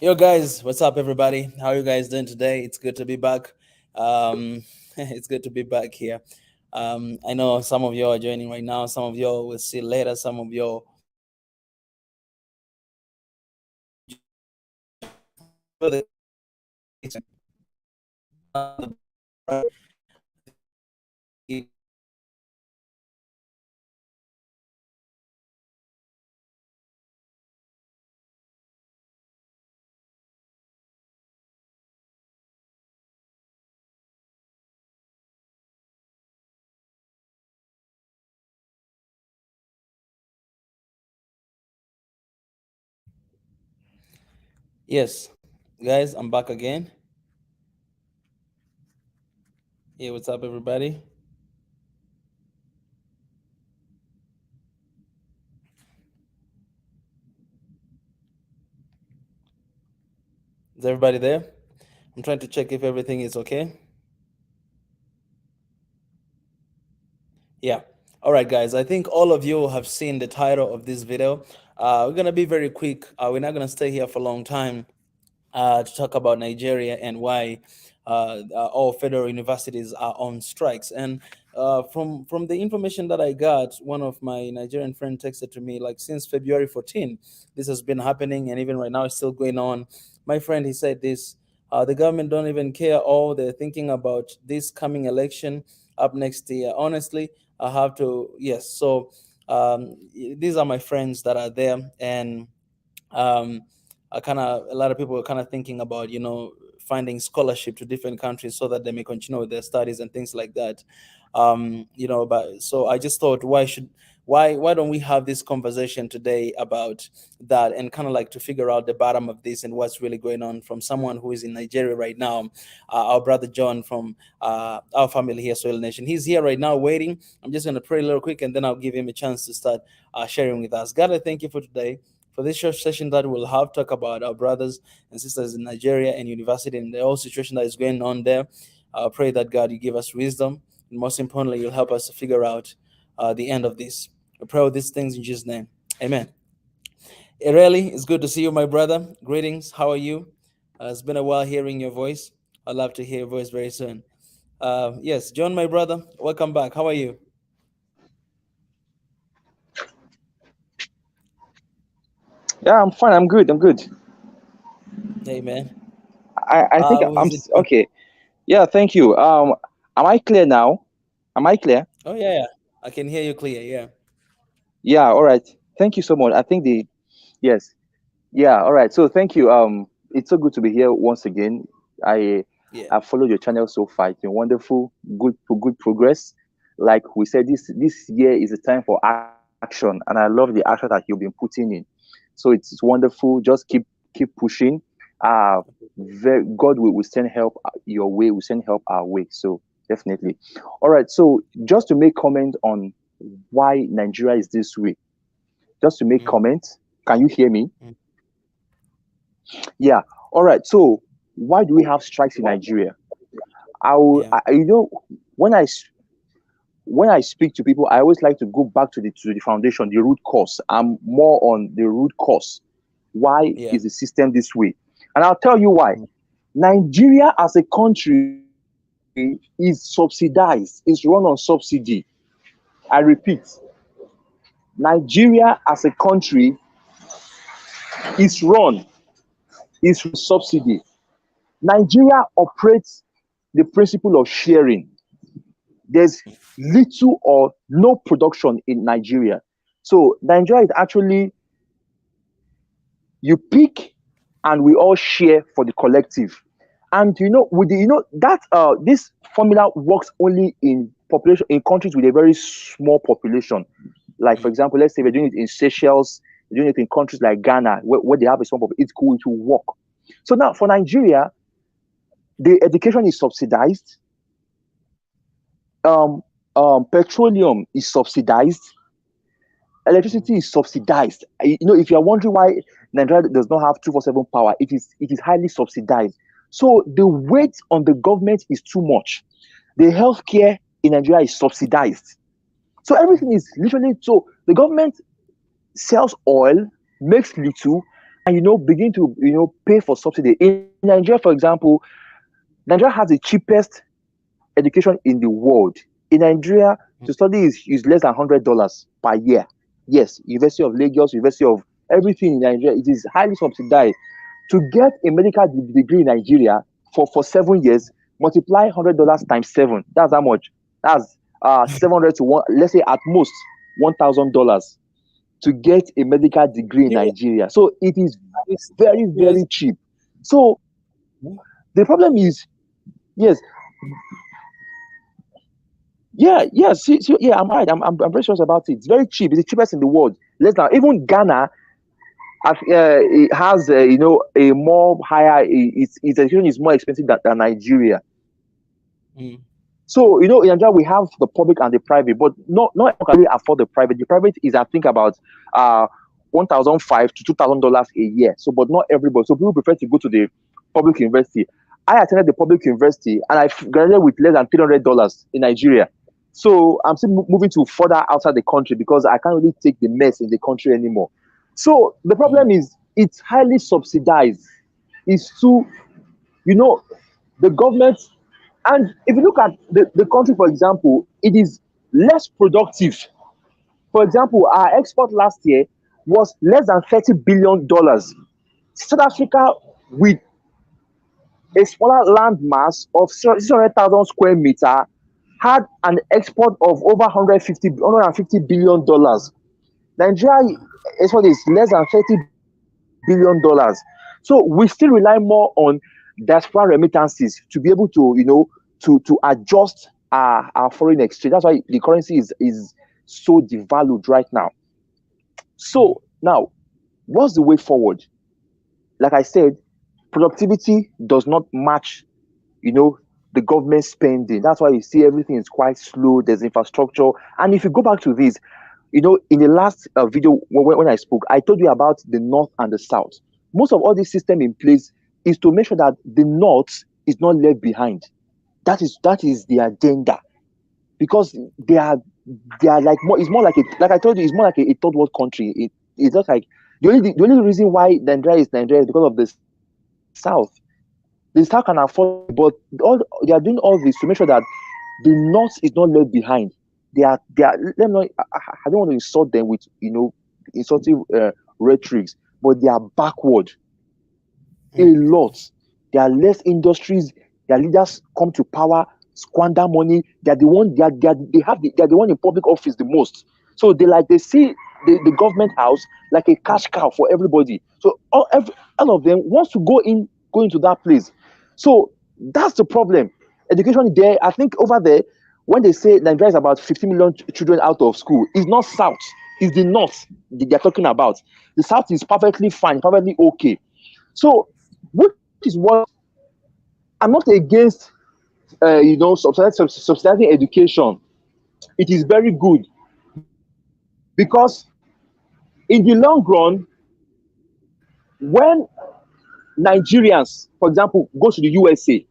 Yo, guys, what's up, everybody? How are you guys doing today? It's good to be back. It's good to be back here. I know some of you are joining right now. Some of you will see later. Some of you Yes, guys, I'm back again. Hey, what's up, everybody? Is everybody there? I'm trying to check if everything is okay. Yeah. All right, guys. I think all of you have seen the title of this video. We're gonna be very quick. We're not gonna stay here for a long time to talk about Nigeria and why all federal universities are on strikes. And from the information that I got, one of my Nigerian friends texted to me like since February 14, this has been happening, and even right now it's still going on. My friend, he said this. The government don't even care. All they're thinking about this coming election up next year. Honestly, I have to yes. So these are my friends that are there, and I kind of a lot of people are kind of thinking about finding scholarship to different countries so that they may continue with their studies and things like that. But so I just thought, why don't we have this conversation today about that and kind of like to figure out the bottom of this and what's really going on from someone who is in Nigeria right now. Our brother John from our family here, Soil Nation, he's here right now waiting. I'm just going to pray a little quick and then I'll give him a chance to start sharing with us. God, I thank you for today, for this short session that we'll have talk about our brothers and sisters in Nigeria and university and the whole situation that is going on there. I pray that God, you give us wisdom, and most importantly, you'll help us to figure out the end of this. I pray all these things in Jesus' name. Amen. Ireli, it's good to see you, my brother. Greetings. How are you? It's been a while hearing your voice. I'd love to hear your voice very soon. Yes, John, my brother, welcome back. How are you? Yeah, I'm fine. I'm good. I'm good. Hey, man. I think How is it going? okay. Yeah, thank you. Am I clear now? Am I clear? Oh, yeah, yeah. I can hear you clear. Yeah. Yeah. All right. Thank you so much. I think the yes. Yeah. All right. So thank you. It's so good to be here once again. I Yeah. I followed your channel so far. It's been wonderful. Good progress. Like we said, this year is a time for action, and I love the action that you've been putting in. So it's wonderful. Just keep pushing. Uh, God will send help your way. Will send help our way. So definitely. All right. So just to make comment on why Nigeria is this way. Just to make Mm, comment. Can you hear me? mm. Yeah. All right. So why do we have strikes in Nigeria? Yeah. When when I speak to people, I always like to go back to the foundation, the root cause. I'm more on the root cause. Why Yeah. is the system this way? And I'll tell you why. Mm, Nigeria as a country is subsidized, is run on subsidy. I repeat, Nigeria as a country is run subsidy. Nigeria operates the principle of sharing. There's little or no production in Nigeria. So Nigeria is actually you pick and we all share for the collective. And with that this formula works only in population in countries with a very small population. Like for mm, example, let's say we're doing it in Seychelles, we're doing it in countries like Ghana, where they have a small population, it's going to work. So now for Nigeria, the education is subsidized, um, petroleum is subsidized, mm. electricity is subsidized. If you are wondering why Nigeria does not have 247 power, it is highly subsidized. So the weight on the government is too much. The healthcare in Nigeria is subsidized. So everything is literally so the government sells oil, makes little, and begin to pay for subsidy. In Nigeria, for example, Nigeria has the cheapest education in the world. In Nigeria, to study is less than $100 per year. Yes, University of Lagos, University of everything in Nigeria, it is highly subsidized. To get a medical degree in Nigeria for 7 years, multiply $100 times seven. That's how much. That's 700 to one. Let's say at most $1,000 to get a medical degree in Yeah, Nigeria. So it is very, yes. very cheap. So the problem is, yes, yeah, I'm right. I'm very sure about it. It's very cheap. It's the cheapest in the world. Less than even Ghana. It has a more higher. Its education is more expensive than Nigeria. Mm, So in Nigeria we have the public and the private, but not everyone can really afford the private. The private is, I think, about uh $1,500 to $2,000 a year. So, but not everybody. So people prefer to go to the public university. I attended the public university and I graduated with less than $300 in Nigeria. So I'm still moving to further outside the country because I can't really take the mess in the country anymore. So the mm, problem is it's highly subsidized. It's too, you know, the government, and if you look at the country, for example, it is less productive. For example, our export last year was less than $30 billion. South Africa, with a smaller land mass of 600,000 square meter, had an export of over $150 billion. Nigeria export is less than $30 billion. So we still rely more on diaspora remittances to be able to, to adjust our foreign exchange. That's why the currency is so devalued right now. mm, So now, what's the way forward? Like I said, productivity does not match, you know, the government spending. That's why you see everything is quite slow. There's infrastructure. And if you go back to this, in the last video when I spoke, I told you about the North and the South. Most of all this system in place is to make sure that the North is not left behind. That is the agenda, because they are like more. It's more like like I told you, it's more like a third world country. It's just like the only reason why Nigeria is Nigeria is because of the South. The South can afford it, but they are doing all this to make sure that the North is not left behind. They are. Let me not. I don't want to insult them with insulting rhetorics, but they are backward a mm, lot. There are less industries. Their leaders come to power, squander money. They're the one. They're the one in public office the most. So they see the government house like a cash cow for everybody. So all of them wants to go into that place. So that's the problem. Education there, I think over there, when they say Nigeria is about 50 million children out of school, it's not South, it's the North they're talking about. The South is perfectly fine, perfectly okay. So, which is what I'm not against, subsidizing education. It is very good because in the long run, when Nigerians, for example, go to the USA,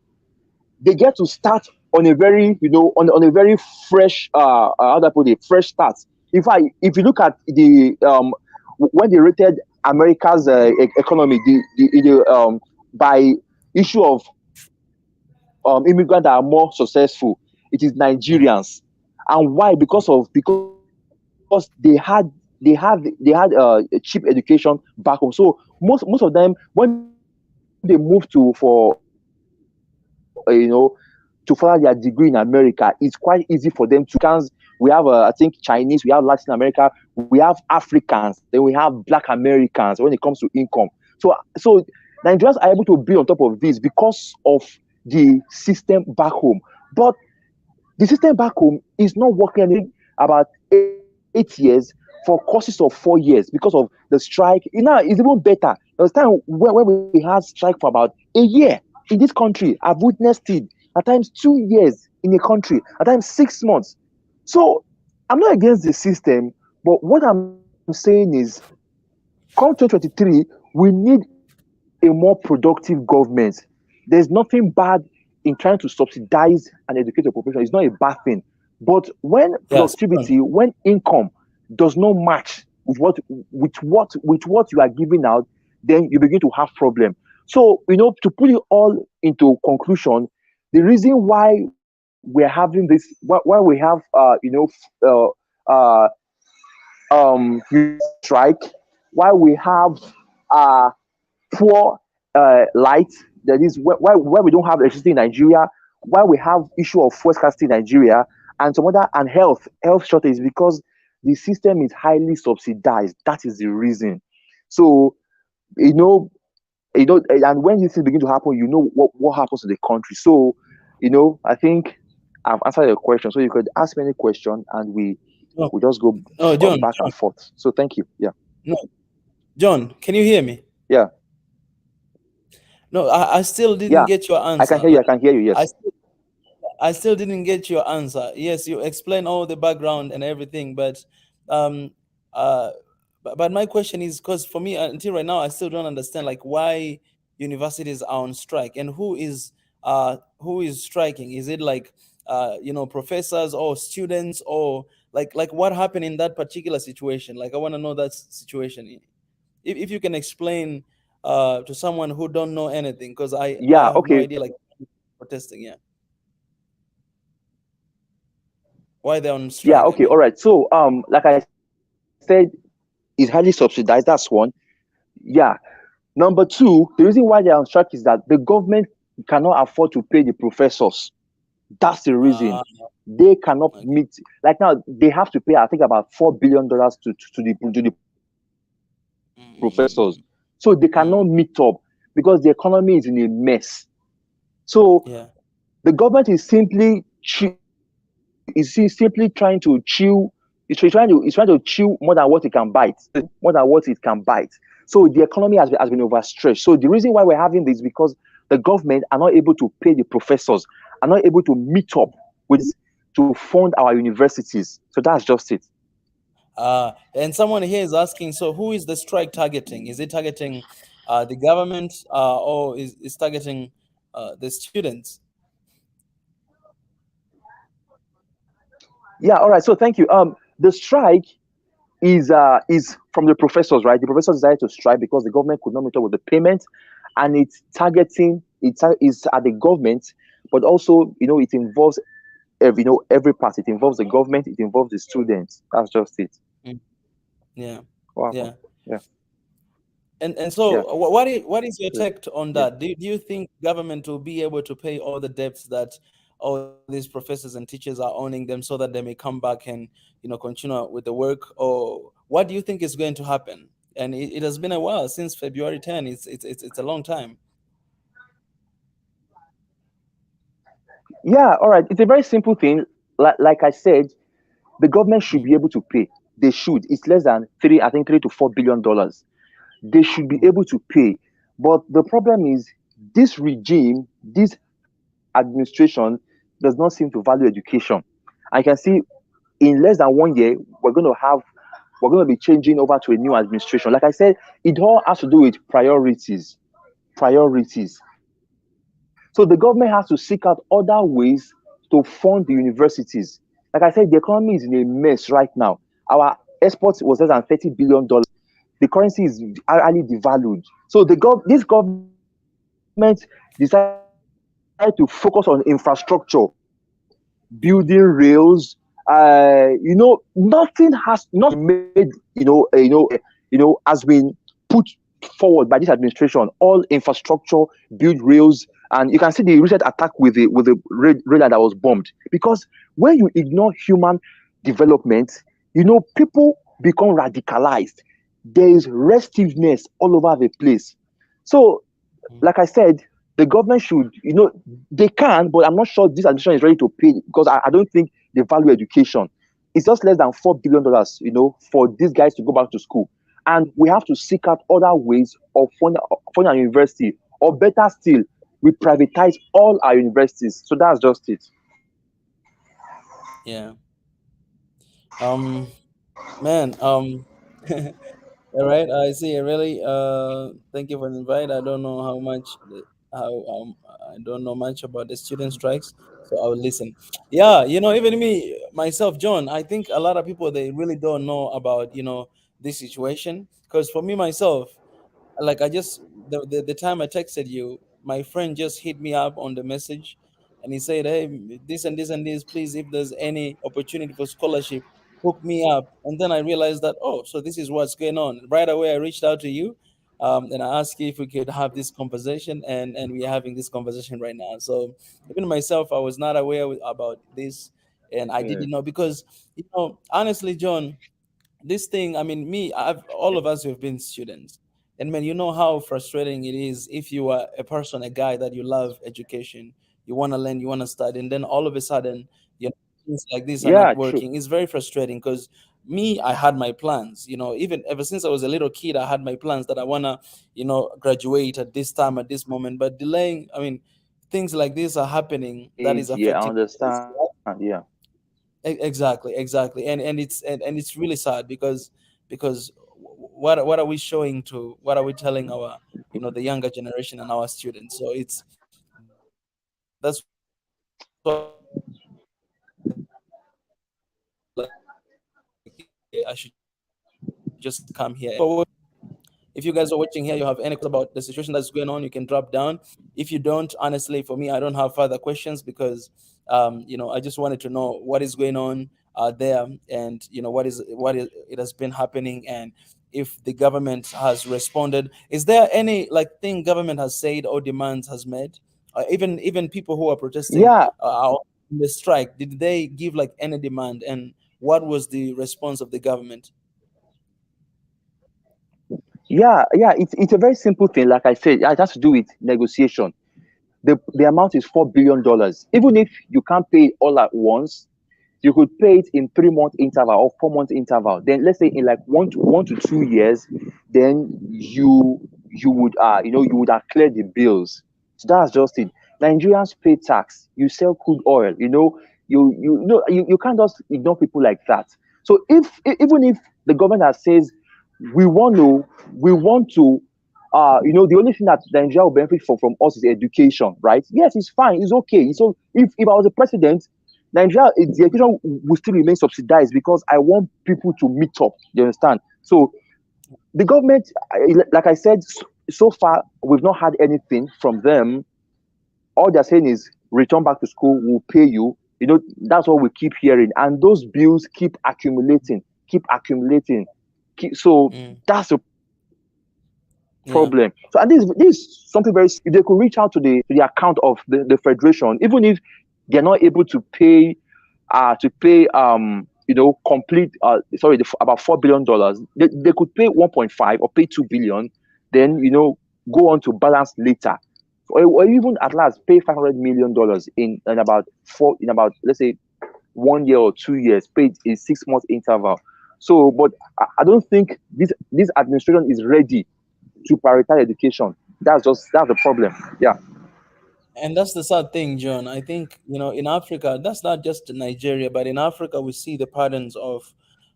they get to start on a very, on a very fresh, how do I put it, fresh start. In fact, if you look at the when they rated America's economy, by issue of immigrants that are more successful, it is mm, Nigerians. And why? Because they had a cheap education back home. So most of them, when they move to further their degree in America, it's quite easy for them to move. We have Americans, we have I think Chinese, we have Latin America, we have Africans, then we have Black Americans when it comes to income. So Nigerians are able to build on top of this because of the system back home. But the system back home is not working anything about 8 years for courses of 4 years because of the strike. It's even better. There was time when we had strike for about a year in this country. I've witnessed it at times 2 years in a country, at times 6 months. So I'm not against the system, but what I'm saying is, come 2023, we need a more productive government. There's nothing bad in trying to subsidize and educate the population. It's not a bad thing. But when yes. productivity, when income does not match with what you are giving out, then you begin to have problem. So, to put it all into conclusion, the reason why we're having this, why we have, uh, strike, why we have uh, poor light, that is why we don't have electricity in Nigeria, why we have issue of fuel scarcity in Nigeria, and some other, and health shortage, because the system is highly subsidized. That is the reason. So, you know and when these things begin to happen, what happens to the country. So, I think I've answered your question. So you could ask me any question, and No, we just go no, John, back and forth. So thank you. Yeah. no, John, can you hear me? Yeah. No, I still didn't Yeah. get your I can answer. hear you. I Like, can hear you. I Yes. still I still didn't get your answer. Yes, you explain all the background and everything, but um uh but my question is, because for me, until right now, I still don't understand like why universities are on strike, and who is striking. Is it like professors or students, or like what happened in that particular situation? Like, I want to know that situation. If you can explain to someone who don't know anything, because I Yeah. have no Okay. idea, like, protesting, yeah, why they're on Yeah. strike, I Okay. mean. All right. So, like I said, it's highly subsidized. That's one. Yeah. Number two, the reason why they're on strike is that the government cannot afford to pay the professors. That's the reason. Ah, They cannot okay. meet. Like now, they have to pay, I think, about $4 billion to the professors. So they cannot Mm, meet up mm, because the economy is in a mess. So the yeah. government is simply trying to chew. It's trying to chew more than what it can bite, more than what it can bite. So the economy has been overstretched. So the reason why we're having this, because the government are not able to pay the professors, are not able to meet up with to fund our universities. So that's just it. And someone here is asking, so who is the strike targeting? Is it targeting the government, or is targeting the students? Yeah. All right. So thank you. The strike is from the professors, right? The professors decided to strike because the government could not meet up with the payment, and it's targeting is at the government, but also it involves every part. It involves the government. It involves the students. That's just it. Mm, yeah, What happened? yeah. Yeah, And so, yeah, what is your yeah, take on yeah. that? Do you think government will be able to pay all the debts that all these professors and teachers are owning them, so that they may come back and continue with the work? Or what do you think is going to happen? And it has been a while since February 10. It's a long time. Yeah. All right. It's a very simple thing. Like I said, the government should Mm, be able to pay. They should. It's less than three. I think $3 to $4 billion. They should be mm, able to pay. But the problem is, this regime, this administration does not seem to value education. I can see in less than 1 year, we're going to be changing over to a new administration. Like I said, it all has to do with priorities. Priorities. So the government has to seek out other ways to fund the universities. Like I said, the economy is in a mess right now. Our exports was less than $30 billion. The currency is highly devalued. So this government decided to focus on infrastructure, building rails. mm, Nothing made has been put forward by this administration. All infrastructure, build rails, and you can see the recent attack with the radar that was bombed. Because when you ignore human development, people become radicalized. There is restiveness all over the place. So, mm. like I said, the government should, they can, but I'm not sure this administration is ready to pay, because I don't think they value education. It's just less than $4 billion, for these guys to go back to school. And we have to seek out other ways of funding our university, or better still, we privatize all our universities. So that's just it. Yeah. Um, man. All right, I see. Really, thank you for the invite. I don't know how I don't know much about the student strikes, so I will listen. Yeah, even me myself, John. I think a lot of people, they really don't know about this situation. Because for me myself, like I just the time I texted you, my friend just hit me up on the message, and he said, "Hey, this and this and this. Please, if there's any opportunity for scholarship, hook me up." And then I realized that, oh, so this is what's going on. Right away, I reached out to you, and I asked you if we could have this conversation, and we are having this conversation right now. So even myself, I was not aware about this, and I Yeah. didn't know because honestly, John, this thing, I mean, all of us who have been students, and man, you know how frustrating it is if you are a person, a guy that you love education, you want to learn, you want to study, and then all of a sudden, things like this are not Yeah, true. working. It's very frustrating because me, I had my plans, even ever since I was a little kid, I had my plans that I want to, graduate at this time, at this moment, but delaying, I mean, things like this are happening that is Age, yeah, I affecting. understand. Yeah. Exactly, exactly, and it's really sad because what are we showing to, what are we telling our, the younger generation and our students? So it's that's why I feel like I should just come here and talk about this because I think a lot of us are watching here. You have any questions about the situation that's going on? You can drop down. If you guys are watching here, you have any questions about the situation that's going on, you can drop down. If you don't, honestly, for me, I don't have further questions because, I just wanted to know what is going on there, and what is it has been happening, and if the government has responded. Is there any like thing government has said or demands has made? Even people who are protesting Yeah, in the strike, did they give like any demand, and what was the response of the government? yeah. It's a very simple thing. Like I said, it has to do with negotiation. The amount is $4 billion. Even if you can't pay it all at once, you could pay it in 3 month interval or 4 month interval. Then let's say in like 1 to 2 years, then you would you would have cleared the bills. So that's just it. Nigerians pay tax. You sell crude oil. You can't just ignore people like that. So even if the governor says we want to we want to the only thing that Nigeria will benefit from us is education, right? Yes, it's fine, it's okay. So if I was a president, Nigeria, the education will still remain subsidized because I want people to meet up. You understand? So the government, like I said, so far we've not had anything from them. All they're saying is return back to school, we'll pay you. That's what we keep hearing, and those bills keep accumulating, keep accumulating. So Mm, that's the problem. So and this is yeah. something very simple. If they could reach out to the account of the federation, even if they're not able to pay complete about $4 billion, they could pay 1.5 or pay 2 billion, then go on to balance later, or even at last pay $500 million in about let's say 1 year or 2 years, paid in 6 months interval. So, but I don't think this administration is ready to prioritize education. That's the problem. Yeah. And that's the sad thing, John. I think, in Africa, that's not just Nigeria, but in Africa, we see the patterns of,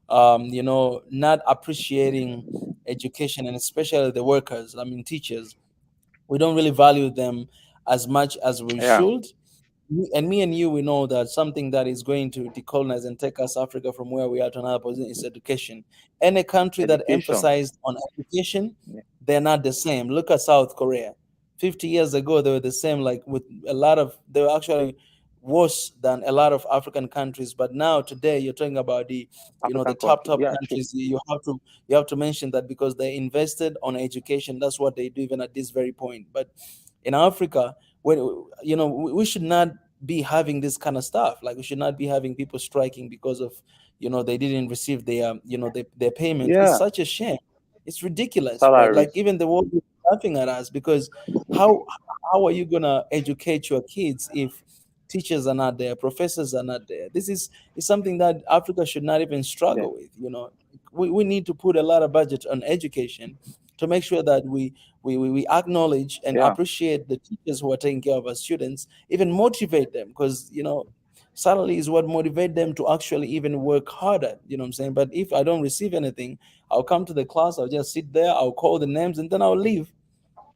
not appreciating education, and especially the workers, I mean, teachers. We don't really value them as much as we Yeah. should. Me and you, we know that something that is going to decolonize and take us Africa from where we are to another position is education. Any country that Education. emphasized on education, Yeah. they're not the same. Look at South Korea. 50 years ago, they were the same, like with they were actually worse than a lot of African countries. But now today, you're talking about the African top country. Yeah, true. countries. You have to mention that because they invested on education. That's what they do even at this very point. But in Africa, when we should not be having this kind of stuff. Like we should not be having people striking because of they didn't receive their payment. It's Yeah. such a shame. It's ridiculous, right? Like Salaries. even the world is laughing at us because how how are you gonna educate your kids if teachers are not there, professors are not there? This is something that Africa should not even Yeah. struggle with. We need to put a lot of budget on education to make sure that we acknowledge and Yeah. appreciate the teachers who are taking care of our students, even motivate them, because salary is what motivate them to actually even work harder. You know what I'm saying? But if I don't receive anything, I'll come to the class, I'll just sit there, I'll call the names, and then I'll leave.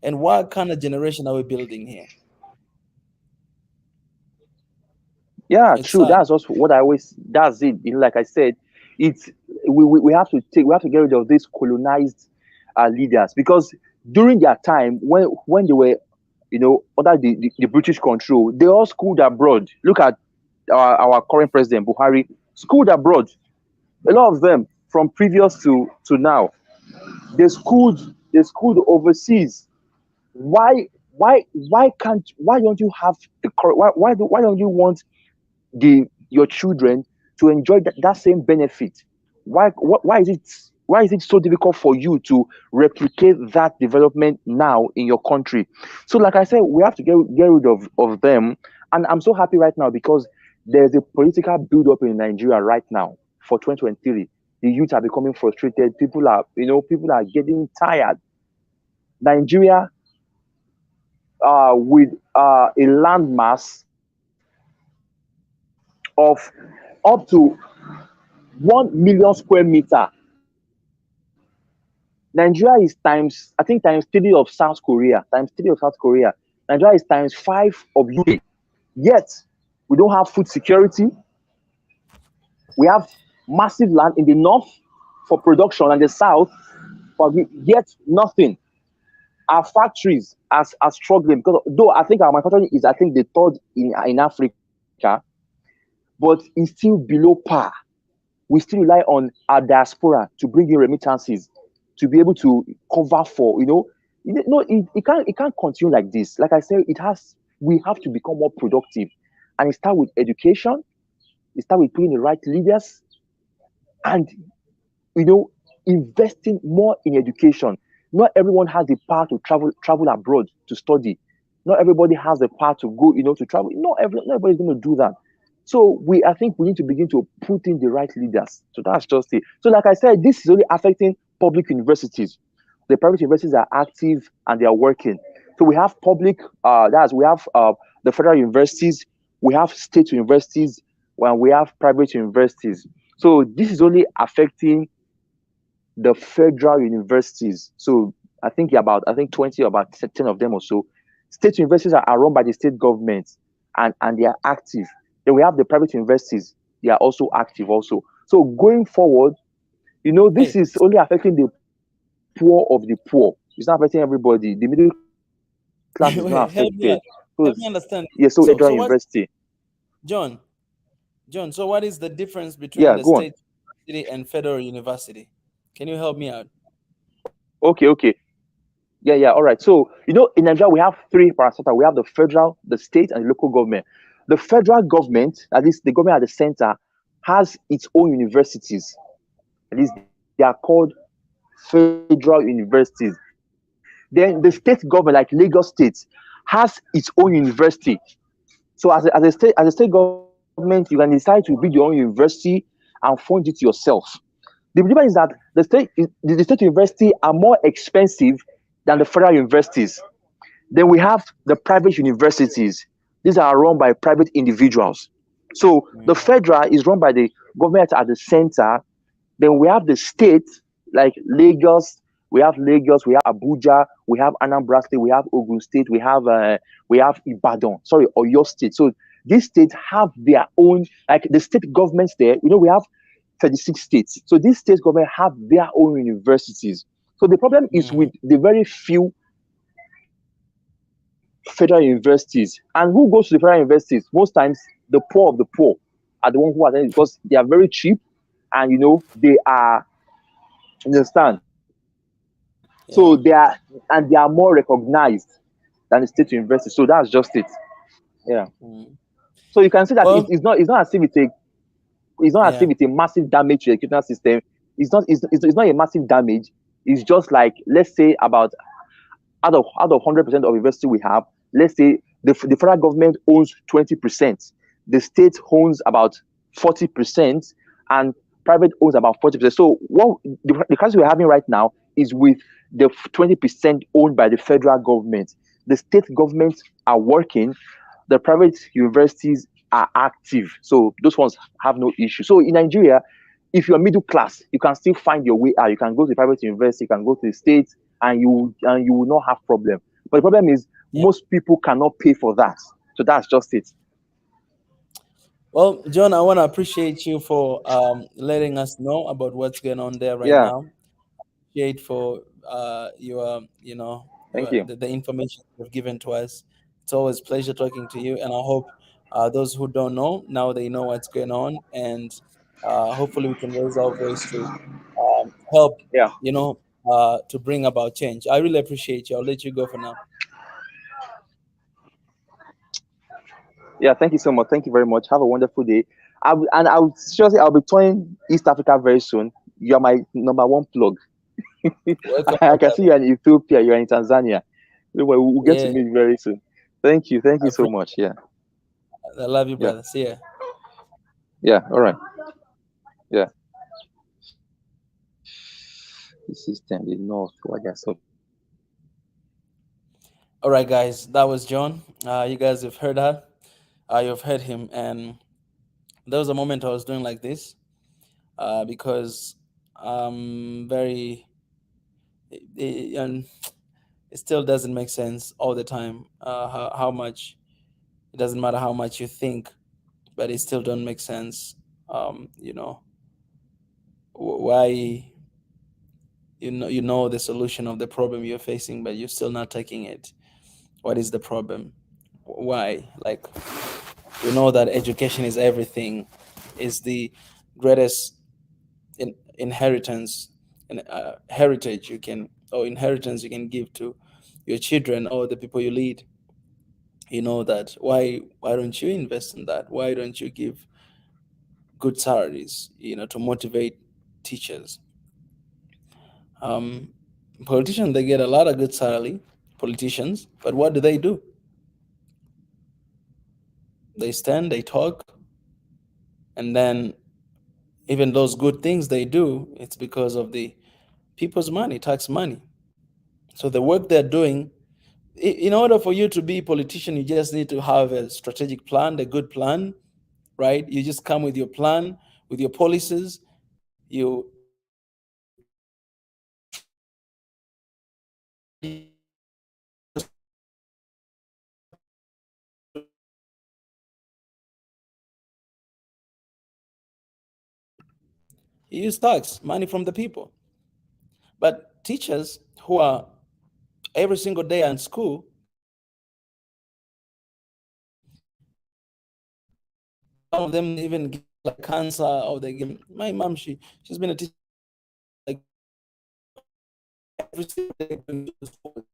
And what kind of generation are we building here? Yeah, It's true. sad. That's also what I always. That's it. Like I said, it's we have to get rid of these colonized leaders, because During their time, when they were, under the British control, they all schooled abroad. Look at our current president Buhari, schooled abroad. A lot of them from previous to now, they schooled overseas. Why don't you have why don't you want your children to enjoy that same benefit? Why is it so difficult for you to replicate that development now in your country? So, like I said, we have to get rid of them. And I'm so happy right now because there's a political build up in Nigeria right now for 2023. The youth are becoming frustrated. People are getting tired. Nigeria, with a landmass of up to 1 million square meter. Nigeria is times, I think, times three of South Korea. Times three of South Korea. Nigeria is times five of UK. Yet we don't have food security. We have massive land in the north for production and the south, but yet nothing. Our factories are struggling because though I think our manufacturing is, I think, the third in Africa, but it's still below par. We still rely on our diaspora to bring in remittances to be able to cover for, it can't continue like this. Like I said, we have to become more productive, and it starts with education. It starts with putting the right leaders, and you know investing more in education. Not everyone has the power to travel abroad to study. Not everybody has the power to go, to travel. Not everybody's going to do that. So I think we need to begin to put in the right leaders. So that's just it. So like I said, this is only affecting public universities. The private universities are active and they are working. So we have public, we have the federal universities, we have state universities, and we have private universities. So this is only affecting the federal universities. So I think 20 or about 10 of them or so. State universities are run by the state government, and they are active. Then we have the private universities, they are also active also. So going forward, this Hey, is only affecting the poor of the poor. It's not affecting everybody. The middle class is not affected. So wait, help me yeah, so understand. federal So university. what, John? John, so what is the difference Yeah, between the go on. state university and federal university? Can you help me out? Okay. Yeah. All right. So in Nigeria we have three parastatals. We have the federal, the state, and the local government. The federal government, at least the government at the center, has its own universities. At least they are called federal universities. Then the state government, like Lagos State, has its own university. So as a state government, you can decide to build your own university and fund it yourself. The difference is that the state university are more expensive than the federal universities. Then we have the private universities. These are run by private individuals. So the Mm, federal is run by the government at the center. Then we have the state, like Lagos, we have Abuja, we have Anambra State, we have Ogun State, we have Ibadan, sorry, Oyo State. So these states have their own, like the state governments there. We have 36 states. So these state governments have their own universities. So the problem is with mm, the very few federal universities. And who goes to the federal universities? Most times, the poor of the poor are the ones who attend it because they are very cheap, and they are, you understand. So yeah. they are more recognized than the state university. So that's just it. Yeah. Mm. So you can see that Well, it's not as if it's not as if yeah. it's a massive damage to the educational system. It's not a massive damage. It's just like, let's say, about out of 100% of university we have, let's say the federal government owns 20%, the state owns about 40%, and private owns about 40%. So what the crisis we're having right now is with the 20% owned by the federal government. The state governments are working, the private universities are active. So those ones have no issue. So in Nigeria, if you're middle class, you can still find your way out. You can go to the private university, you can go to the state, and you will not have problem. But the problem is Yeah. most people cannot pay for that. So that's just it. Well, John, I want to appreciate you for letting us know about what's going on there right Yeah. now. appreciate for your, Thank your you. the information you've given to us. It's always pleasure talking to you, and I hope those who don't know now they know what's going on, and hopefully we can raise our voice to help, Yeah. to bring about change. I really appreciate you. I'll let you go for now. Yeah, thank you so much. Thank you very much. Have a wonderful day. I'll seriously, I'll be touring East Africa very soon. You are my number one plug. Welcome, I my can see brother. you're in Ethiopia, you're in Tanzania. We'll get to Yeah, meet very soon. Thank you. Thank I you so appreciate. much. Yeah. I love you, Yeah. brother. See ya. Yeah. All right. Yeah. The system, the north, what they're so. All right, guys, that was John. You guys have heard her. You've heard him, and there was a moment I was doing like this because very and it still doesn't make sense all the time. How much it doesn't matter how much you think, but it still don't make sense. Why you know the solution of the problem you're facing, but you're still not taking it. What is the problem? Why? Like, we know that education is everything, is the greatest inheritance and heritage you can, or inheritance you can give to your children or the people you lead. You know that. Why don't you invest in that? Why don't you give good salaries, to motivate teachers? um, Politicians, they get a lot of good salary, politicians, but what do? They stand, they talk, and then even those good things they do, it's because of the people's money, tax money. So the work they're doing, in order for you to be a politician, you just need to have a strategic plan, a good plan, right? You just come with your plan, with your policies. You use tax money from the people. But teachers who are every single day in school, some of them even get like cancer, or they get. My mom, she's been a teacher like every single day going to school.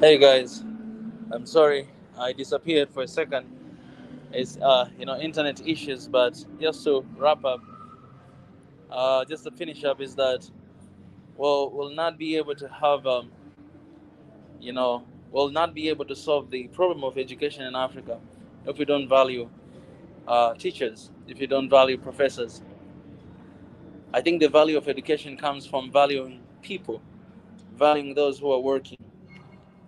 Hey guys, I'm sorry I disappeared for a second. It's internet issues, but just to wrap up, just to finish up, is that we'll not be able to have you know we'll not be able to solve the problem of education in Africa if we don't value teachers, if you don't value professors. I think the value of education comes from valuing people, valuing those who are working,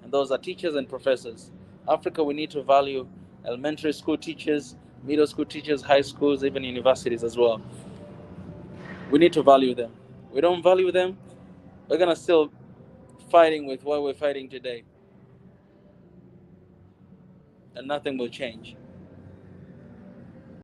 and those are teachers and professors. Africa, we need to value elementary school teachers, middle school teachers, high schools, even universities as well. We need to value them. We don't value them, we're gonna still fighting with what we're fighting today, and nothing will change.